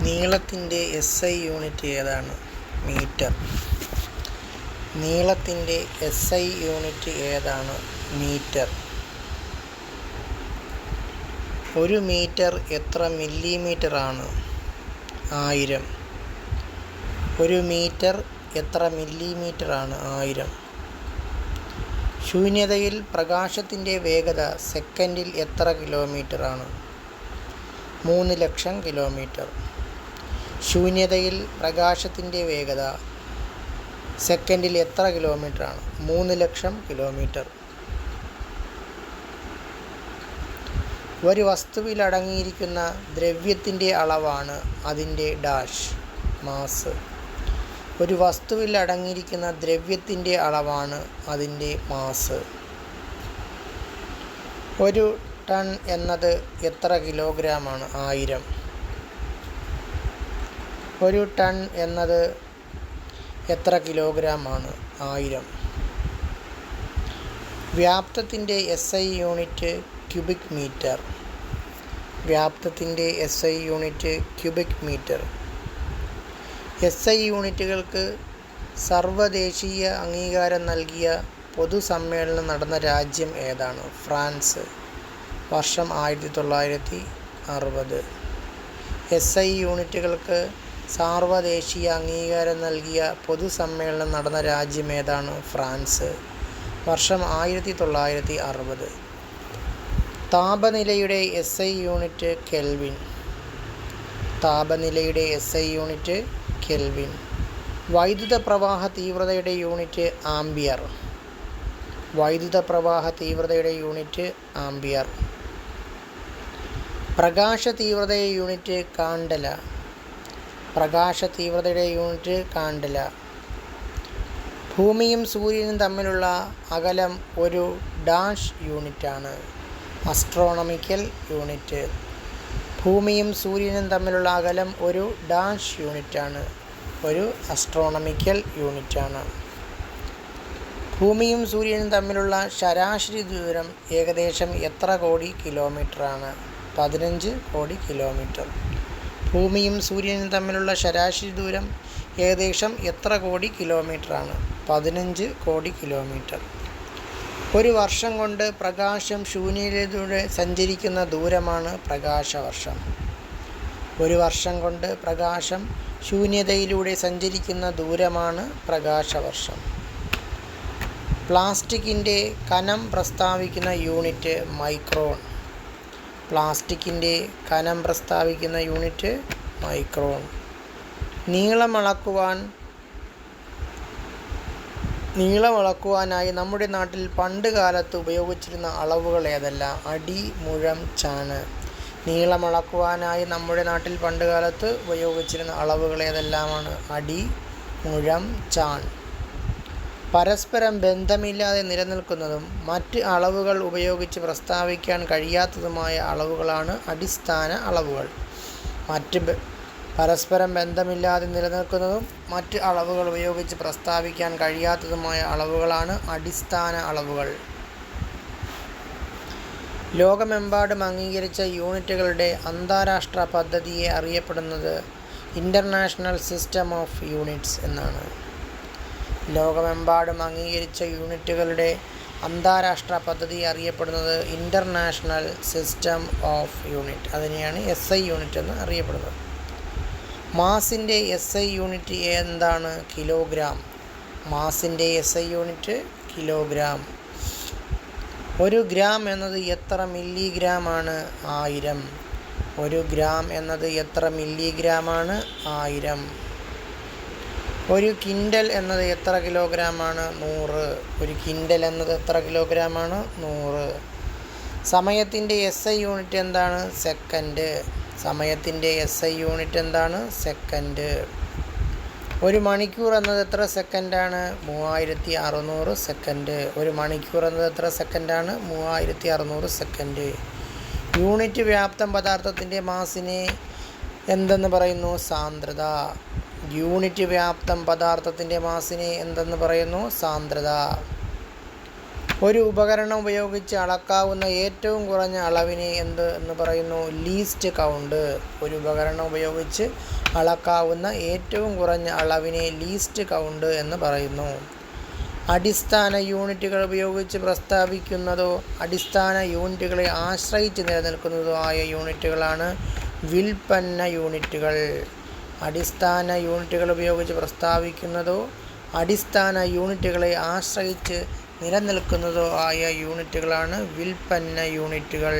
നീളത്തിൻ്റെ SI unit ഏതാണ്? Metre. നീളത്തിൻ്റെ SI unit ഏതാണ്? Metre. ഒരു മീറ്റർ എത്ര മില്ലിമീറ്റർ ആണ്? 1000. ഒരു മീറ്റർ എത്ര മില്ലിമീറ്റർ ആണ്? 1000. ശൂന്യതയിൽ പ്രകാശത്തിൻ്റെ വേഗത സെക്കൻഡിൽ എത്ര കിലോമീറ്റർ ആണ്? 3,00,000 കിലോമീറ്റർ. ശൂന്യതയിൽ പ്രകാശത്തിൻ്റെ വേഗത സെക്കൻഡിൽ എത്ര കിലോമീറ്റർ ആണ്? 3,00,000 കിലോമീറ്റർ. ഒരു വസ്തുവിൽ അടങ്ങിയിരിക്കുന്ന ദ്രവ്യത്തിൻ്റെ അളവാണ് അതിൻ്റെ ഡാഷ് മാസ്. ഒരു വസ്തുവിൽ അടങ്ങിയിരിക്കുന്ന ദ്രവ്യത്തിൻ്റെ അളവാണ് അതിൻ്റെ മാസ്. ഒരു ടൺ എന്നത് എത്ര കിലോഗ്രാമാണ്? 1000. ഒരു ടൺ എന്നത് എത്ര കിലോഗ്രാമാണ്? 1000. വ്യാപ്തത്തിൻ്റെ SI യൂണിറ്റ് ക്യൂബിക് മീറ്റർ. വ്യാപ്തത്തിൻ്റെ SI unit cubic metre. SI യൂണിറ്റുകൾക്ക് സർവ്വദേശീയ അംഗീകാരം നൽകിയ പൊതുസമ്മേളനം നടന്ന രാജ്യം ഏതാണ്? ഫ്രാൻസ്. വർഷം 1960. SI യൂണിറ്റുകൾക്ക് സാർവദേശീയ അംഗീകാരം നൽകിയ പൊതുസമ്മേളനം നടന്ന രാജ്യം ഏതാണ്? ഫ്രാൻസ്. വർഷം 1960. താപനിലയുടെ SI യൂണിറ്റ് കെൽവിൻ. താപനിലയുടെ SI യൂണിറ്റ് കെൽവിൻ. വൈദ്യുത പ്രവാഹ തീവ്രതയുടെ യൂണിറ്റ് ആംപിയർ. വൈദ്യുത പ്രവാഹ തീവ്രതയുടെ യൂണിറ്റ് ആംപിയർ. പ്രകാശ തീവ്രതയുടെ യൂണിറ്റ് കാണ്ടല. പ്രകാശ തീവ്രതയുടെ യൂണിറ്റ് കാണ്ടല. ഭൂമിയും സൂര്യനും തമ്മിലുള്ള അകലം ഒരു ഡാഷ് യൂണിറ്റാണ്. Astronomical unit. ഭൂമിയും സൂര്യനും തമ്മിലുള്ള അകലം ഒരു ഡാഷ് യൂണിറ്റാണ്. ഒരു അസ്ട്രോണമിക്കൽ യൂണിറ്റാണ്. ഭൂമിയും സൂര്യനും തമ്മിലുള്ള ശരാശരി ദൂരം ഏകദേശം എത്ര കോടി കിലോമീറ്ററാണ്? 15 കോടി കിലോമീറ്റർ. ഭൂമിയും സൂര്യനും തമ്മിലുള്ള ശരാശരി ദൂരം ഏകദേശം എത്ര കോടി കിലോമീറ്ററാണ്? 15 കോടി കിലോമീറ്റർ. ഒരു വർഷം കൊണ്ട് പ്രകാശം ശൂന്യതയിലൂടെ സഞ്ചരിക്കുന്ന ദൂരമാണ് പ്രകാശവർഷം. ഒരു വർഷം കൊണ്ട് പ്രകാശം ശൂന്യതയിലൂടെ സഞ്ചരിക്കുന്ന ദൂരമാണ് പ്രകാശവർഷം. പ്ലാസ്റ്റിക്കിൻ്റെ കനം പ്രസ്താവിക്കുന്ന യൂണിറ്റ് മൈക്രോൺ. പ്ലാസ്റ്റിക്കിൻ്റെ കനം പ്രസ്താവിക്കുന്ന യൂണിറ്റ് മൈക്രോൺ. നീളമളക്കുവാനായി നമ്മുടെ നാട്ടിൽ പണ്ട് കാലത്ത് ഉപയോഗിച്ചിരുന്ന അളവുകൾ ഏതെല്ലാം? അടി, മുഴം, ചാണ്. നീളമളക്കുവാനായി നമ്മുടെ നാട്ടിൽ പണ്ട് കാലത്ത് ഉപയോഗിച്ചിരുന്ന അളവുകൾ ഏതെല്ലാമാണ്? അടി, മുഴം, ചാൺ. പരസ്പരം ബന്ധമില്ലാതെ നിലനിൽക്കുന്നതും മറ്റ് അളവുകൾ ഉപയോഗിച്ച് പ്രസ്താവിക്കാൻ കഴിയാത്തതുമായ അളവുകളാണ് അടിസ്ഥാന അളവുകൾ. പരസ്പരം ബന്ധമില്ലാതെ നിലനിൽക്കുന്നതും മറ്റ് അളവുകൾ ഉപയോഗിച്ച് പ്രസ്താവിക്കാൻ കഴിയാത്തതുമായ അളവുകളാണ് അടിസ്ഥാന അളവുകൾ. ലോകമെമ്പാടും അംഗീകരിച്ച യൂണിറ്റുകളുടെ അന്താരാഷ്ട്ര പദ്ധതിയെ അറിയപ്പെടുന്നത് ഇൻ്റർനാഷണൽ സിസ്റ്റം ഓഫ് യൂണിറ്റ്സ് എന്നാണ്. ലോകമെമ്പാടും അംഗീകരിച്ച യൂണിറ്റുകളുടെ അന്താരാഷ്ട്ര പദ്ധതി അറിയപ്പെടുന്നത് ഇൻ്റർനാഷണൽ സിസ്റ്റം ഓഫ് യൂണിറ്റ്. അതിനെയാണ് SI യൂണിറ്റ് എന്ന് അറിയപ്പെടുന്നത്. മാസിൻ്റെ SI യൂണിറ്റ് എന്താണ്? കിലോഗ്രാം. മാസിൻ്റെ SI unit kilogram. ഒരു ഗ്രാം എന്നത് എത്ര മില്ലിഗ്രാമാണ്? 1000. ഒരു ഗ്രാം എന്നത് എത്ര മില്ലിഗ്രാമാണ്? 1000. ഒരു കിൻഡൽ എന്നത് എത്ര കിലോഗ്രാമാണ്? 100. ഒരു കിൻഡൽ എന്നത് എത്ര കിലോഗ്രാമാണ്? 100. സമയത്തിൻ്റെ SI യൂണിറ്റ് എന്താണ്? സെക്കൻഡ്. സമയത്തിൻ്റെ SI യൂണിറ്റ് എന്താണ്? സെക്കൻഡ്. ഒരു മണിക്കൂർ എന്നത് എത്ര സെക്കൻഡാണ്? 3600 സെക്കൻഡ്. ഒരു മണിക്കൂർ എന്നത് എത്ര സെക്കൻഡാണ്? 3600 സെക്കൻഡ്. യൂണിറ്റ് വ്യാപ്തം പദാർത്ഥത്തിൻ്റെ മാസിനെ എന്തെന്ന് പറയുന്നു? സാന്ദ്രത. യൂണിറ്റ് വ്യാപ്തം പദാർത്ഥത്തിൻ്റെ മാസിനെ എന്തെന്ന് പറയുന്നു? സാന്ദ്രത. ഒരു ഉപകരണം ഉപയോഗിച്ച് അളക്കാവുന്ന ഏറ്റവും കുറഞ്ഞ അളവിനെ എന്ത് എന്ന് പറയുന്നു? Least count. ഒരു ഉപകരണം ഉപയോഗിച്ച് അളക്കാവുന്ന ഏറ്റവും കുറഞ്ഞ അളവിനെ ലീസ്റ്റ് കൗണ്ട് എന്ന് പറയുന്നു. അടിസ്ഥാന യൂണിറ്റുകൾ ഉപയോഗിച്ച് പ്രസ്താവിക്കുന്നതോ അടിസ്ഥാന യൂണിറ്റുകളെ ആശ്രയിച്ച് നിലനിൽക്കുന്നതോ ആയ യൂണിറ്റുകളാണ് വിൽപ്പന്ന യൂണിറ്റുകൾ. അടിസ്ഥാന യൂണിറ്റുകൾ ഉപയോഗിച്ച് പ്രസ്താവിക്കുന്നതോ അടിസ്ഥാന യൂണിറ്റുകളെ ആശ്രയിച്ച് നിലനിൽക്കുന്നതോ ആയ യൂണിറ്റുകളാണ് വിൽപ്പന്ന യൂണിറ്റുകൾ.